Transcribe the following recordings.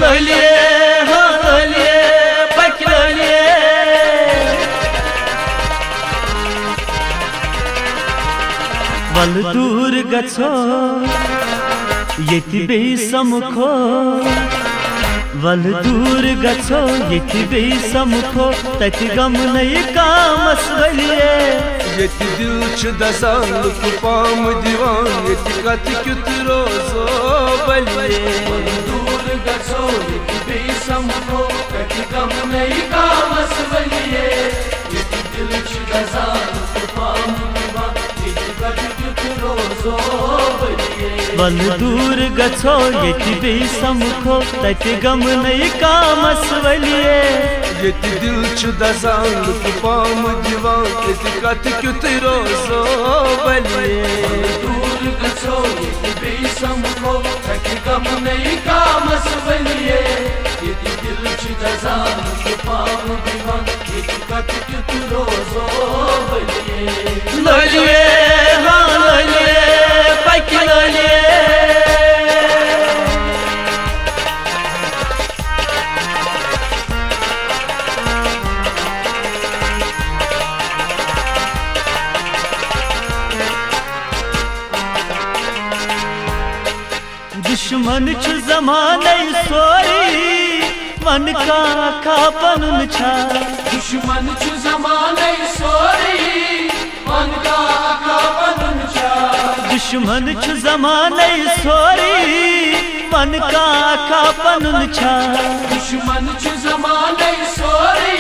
ललिए हो ललिए पक ललिए वल दूर गछो येति बे समुखो वल दूर गछो येति बे समुखो तति गम नहीं कामस वलिए येति दिल छ दसान कुपाम दीवान येति कत क्युत रोजो बलिए वल दूर गछो येति बे समुखो तति गम नहीं कामस वलिए येति दिल छ दसान कुपाम दीवान येति कत क्युत रोजो बलिए वल दूर गछो येति बे समुखो तति गम नहीं कामस वलिए येति दिल छ दसान कुपाम दीवान येति कत क्युत रोजो बलिए दूर गछो येति बे समुखो तति गम नहीं कामस वलिए येति दिल छ दसान कुपाम दीवान येति कत क्युत रोजो बलिए ललिए हाँ ललिए पक ललिए दुश्मन छु जमाने सोरी मन का खापन छा दुश्मन छु जमाने सोरी मन का खापन छा दुश्मन छु जमाने सोरी मन का खापन छा दुश्मन छु जमाने सोरी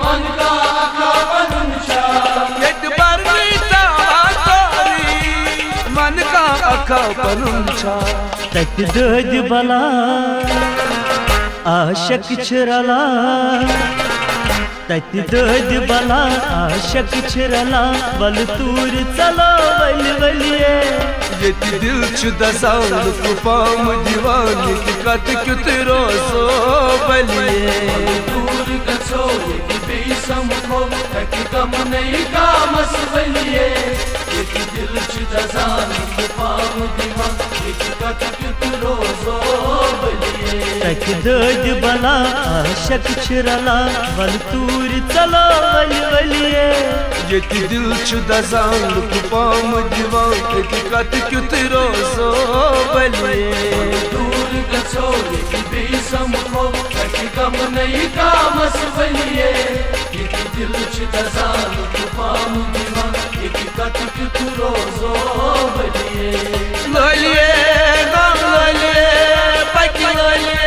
मन का खापन छा येति बरनीता तोरी मन का खापन छा तक दद बला आशक छरला तक दद बला आशक छरला बल तूर चलो वल वलिए येति दिल छ दसान कुपाम दीवान येति कत क्युत रोजो बलिए दूर गछो येति बे समुखो तक गम नहीं कामस वलिए येति दिल छ दसान कुपाम दीवान येति कत क्युत रोजो बलिए तक दद बला आशक छरला बल तूर चलो वल वलिए येति दिल छ दसान कुपाम दीवान येति कत क्युत रोजो बलिए दूर गछो येति बे समुखो तक गम नहीं कामस वलिए येति दिल छ दसान कुपाम दीवान येति कत क्युत रोजो बलिए ललिए गम ललिए पक ललिए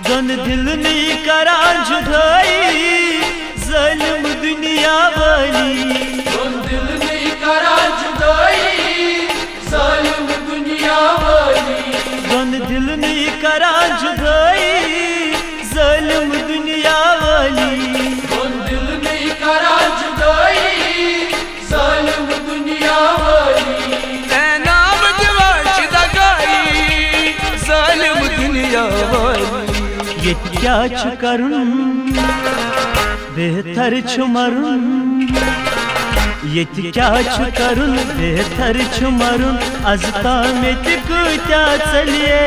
जन दिल नहीं करा जुदाई ज़ालिम दुनिया वाली जन दिल नहीं करा जुदाई ज़ालिम दुनिया वाली जन दिल नहीं करा जुदाई ज़ालिम दुनिया वाली जन दिल नहीं करा जुदाई ज़ालिम दुनिया वाली नाम दिवाच दगाई जालिम दुनिया वाली ये क्या छु करुन बेहतर छु मरुन ये क्या छु करुन बेहतर छु मरुन अजता में क्या चलिए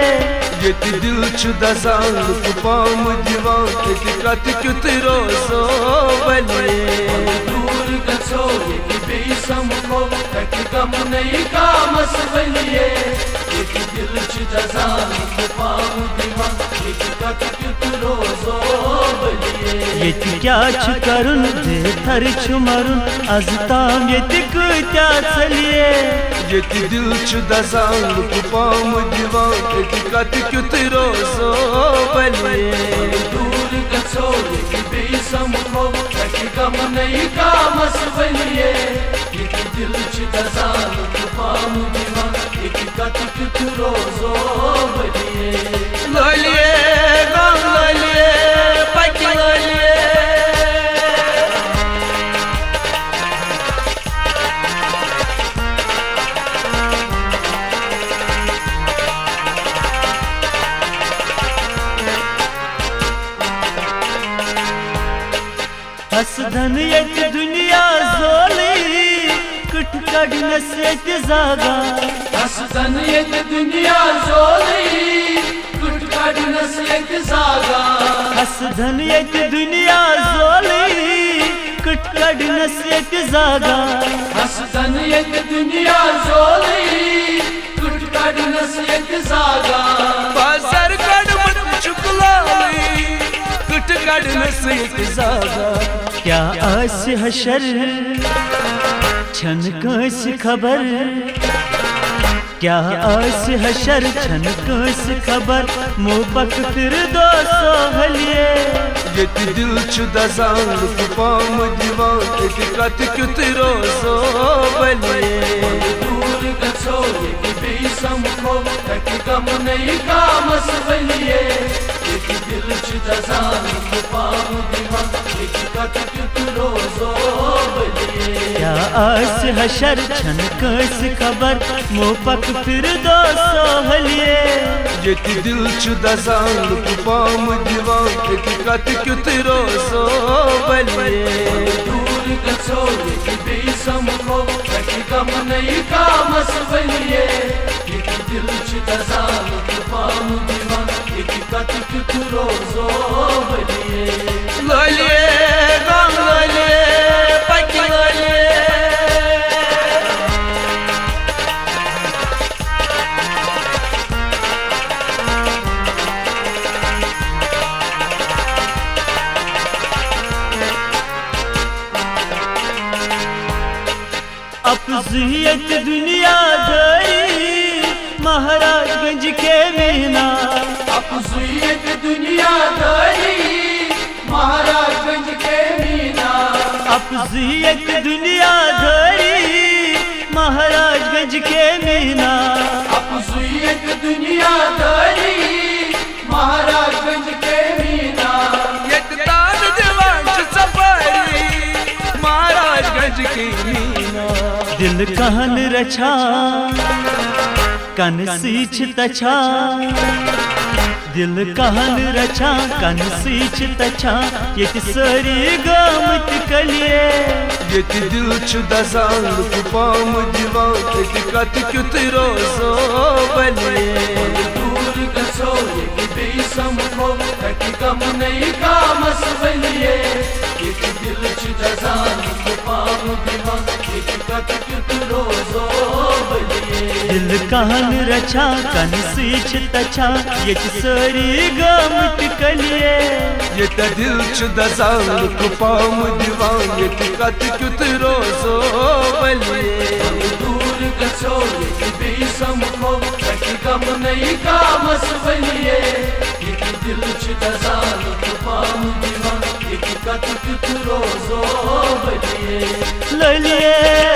येति दिल छ दसान कुपाम दीवान येति कत क्युत रोजो बलिए दूर गछो येति बे समुखो तक गम नहीं कामस वलिए येति दिल छ दसान कुपाम दीवान येति कत क्युत रोजो बलिए येति क्या छु करुन बेहतर छु मरुन अजताम येति क्या चलिए येति दिल छ दसान कुपाम दीवान येति कत क्युत रोजो बलिए दूर गछो येति बे समुखो तक गम नहीं कामस वलिए येति दिल छ दसान कुपाम दीवान येति कत क्युत रोजो बलिए ललिए गम ललिए पक ललिए हसदन यत दुनिया जोली कट कड़नस यत जागा हसदन यत दुनिया जोली कट कड़नस यत जागा हसदन यत दुनिया जोली कट कड़नस यत जागा हसदन यत दुनिया जोली कट कड़नस यत जागा बाजार कड़मत चुकलाई कट कड़नस यत जागा क्या आस हशर छन कस खबर क्या आस हशर छन कस खबर मोबक फिर दोसो हलिए यत दिल छु दजान पाम दीवान एक कत क्युत रोजो बलिए दूर गछो यति बेसमखो तकि गम नहीं कामस बलिए यति दिल छु दजान पाम दीवान एक कत क्युत रोजो बलिए क्या आस हशर छन कस खबर मोपक फिर दोसो हलिए यत दिल छु दजान पाम दीवान एक कत क्युत रोजो बलिए दूर गछो यति बेसमखो तकि गम नहीं कामस बलिए यति दिल छु दजान पाम दीवान एक कत क्युत रोजो बलिए लालिए गाम लालिए पकी लालिए अफज़ियत दुनिया धरी महाराजगंज के मीना अफज़ियत दुनिया धरी महाराजगंज के मीना अफज़ियत दुनिया धरी महाराजगंज के मीना अफज़ियत दुनिया धरी महाराजगंज के मीना यत तान जवान छु सफारी महाराजगंज की मीना दिल कहन रछा कन सीछ तछा दिल कहन रछा कन सीछ तछा यत सरी गामत कलिए यत दिल छु दजान पाम दीवान एक कत क्युत रोजो बलिए दूर गछो यति बेसमखो तकि गम नहीं कामस बलिए यति दिल छु दजान पाम दीवान एक कत क्युत रोजो बलिए दिल कहन रछा कन सीछ तछा यत सरी गामत कलिए यत दिल छु दजान पाम दीवान एक कत क्युत रोजो बलिए दूर गछो यति बेसमखो तकि गम नहीं कामस बलिए यति दिल छु दजान पाम दीवान एक कत क्युत रोजो बलिए ललिए